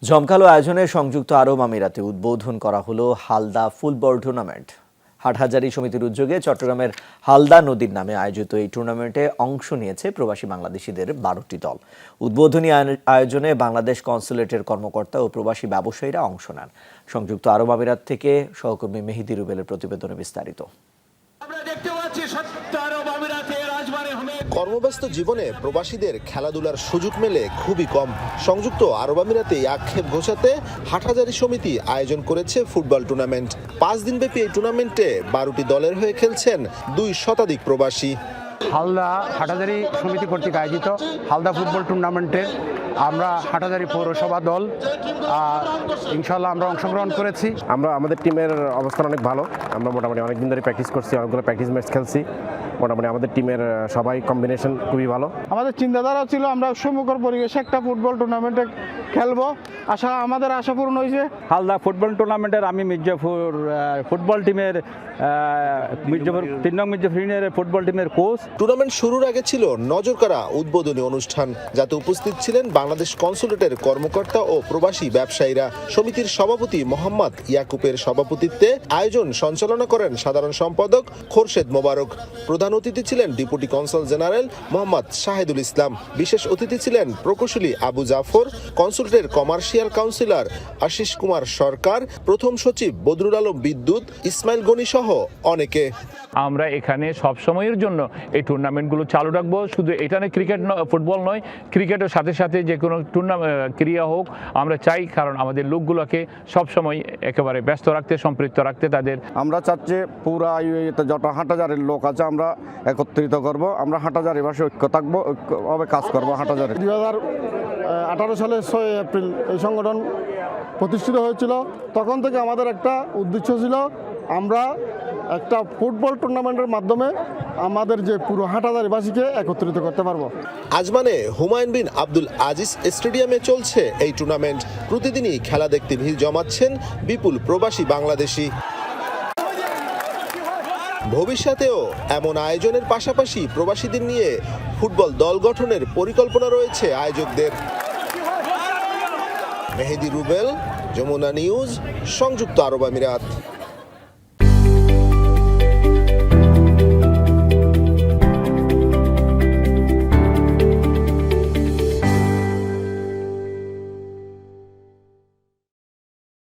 জমকালো আয়োজনে সংযুক্ত আরব আমিরাতে উদ্বোধন করা হলো হালদা ফুটবল টুর্নামেন্ট। হাটহাজারী সমিতির উদ্যোগে চট্টগ্রামের হালদা নদীর নামে আয়োজিত এই টুর্নামেন্টে অংশ নিয়েছে প্রবাসী বাংলাদেশিদের 12টি দল। উদ্বোধনী আয়োজনে বাংলাদেশ কনসুলেটের কর্মকর্তা ও প্রবাসী ব্যবসায়ীরা অংশ নেন। সংযুক্ত আরব আমিরাত থেকে সহকর্মী মেহেদী রুবেলের প্রতিবেদনে বিস্তারিত। কর্মব্যস্ত জীবনে প্রবাসীদের খেলাধুলার সুযোগ মেলে খুবই কম। সংযুক্ত আরব আমিরাতে আক্ষেপ ঘোচাতে হাটহাজারী সমিতি আয়োজন করেছে ফুটবল টুর্নামেন্ট। 5 দিনব্যাপী এই টুর্নামেন্টে 12টি দলের হয়ে খেলছেন 2 শতাধিক প্রবাসী। হালদা হাটহাজারী সমিতি কর্তৃক আয়োজিত হালদা ফুটবল টুর্নামেন্টে আমরা হাটহাজারী পৌরসভা দল ইনশাল্লাহ আমরা অংশগ্রহণ করেছি। আমাদের টিমের অবস্থান অনেক ভালো। আমরা মোটামুটি অনেক দিন ধরে প্র্যাকটিস করছি, অনেকগুলো প্র্যাকটিস ম্যাচ খেলছি। মোটামুটি আমাদের টিমের সবাই কম্বিনেশন খুবই ভালো। আমাদের চিন্তাধারা ছিল আমরা সুমুখর পরিবেশে একটা ফুটবল টুর্নামেন্টে খেলবো। আমাদের আশা পূরণ হয়েছে। হালদা ফুটবল টুর্নামেন্টের আমি মির্জাপুর ফুটবল টিমের মির্জাপুর 3 নং মির্জাপুরের ফুটবল টিমের কোচ। টুর্নামেন্ট শুরুর আগে ছিল নজর কাড়া উদ্বোধনী অনুষ্ঠান, যাতে উপস্থিত ছিলেন বাংলাদেশ কনসুলেটের কর্মকর্তা ও প্রবাসী ব্যবসায়ীরা। সমিতির সভাপতি মোহাম্মদ ইয়াকুবের সভাপতিত্বে আয়োজন সঞ্চালনা করেন সাধারণ সম্পাদক খোরশেদ মোবারক। প্রধান অতিথি ছিলেন deputy consul general Mohammad Shahedul Islam. বিশেষ অতিথি ছিলেন প্রকৌশলী আবু জাফর, কনসুলেটের কমার্শিয়াল কাউন্সিলর আশিস কুমার সরকার, প্রথম সচিব বদরুল আলম বিদ্যুৎ, ইসমাইল গনি সহ অনেকে। আমরা এখানে সব সময়ের জন্য এই টুর্নামেন্টগুলো চালু রাখবো। শুধু এটা নয়, ক্রিকেট ফুটবল নয়, ক্রিকেটের সাথে সাথে যে কোনো ক্রিয়া হোক আমরা চাই, কারণ আমাদের লোকগুলোকে সবসময় একেবারে ব্যস্ত রাখতে, সম্পৃক্ত রাখতে তাদের। আমরা চাচ্ছি পুরা যত হাটহাজারের লোক আছে আমরা একত্রিত করব। আমরা হাটহাজারী ভাষায় ঐক্য থাকবো, ঐক্যভাবে কাজ করবো। হাটহাজারী 2018 সালের 6 এপ্রিল এই সংগঠন প্রতিষ্ঠিত হয়েছিল। তখন থেকে আমাদের একটা উদ্দেশ্য ছিল আমরা একটা ফুটবল টুর্নামেন্টের মাধ্যমে আমাদের যে পুরো হাটহাজারীবাসীকে একত্রিত করতে পারবো। আজমানে হুমায়ুন বিন আব্দুল আজিজ স্টেডিয়ামে চলছে এই টুর্নামেন্ট। প্রতিদিনই খেলা দেখতে ভিড় জমাচ্ছেন বিপুল প্রবাসী বাংলাদেশি। ভবিষ্যতেও এমন আয়োজনের পাশাপাশি প্রবাসীদের নিয়ে ফুটবল দল গঠনের পরিকল্পনা রয়েছে আয়োজকদের। মেহেদী রুবেল, যমুনা নিউজ, সংযুক্ত আরব আমিরাত।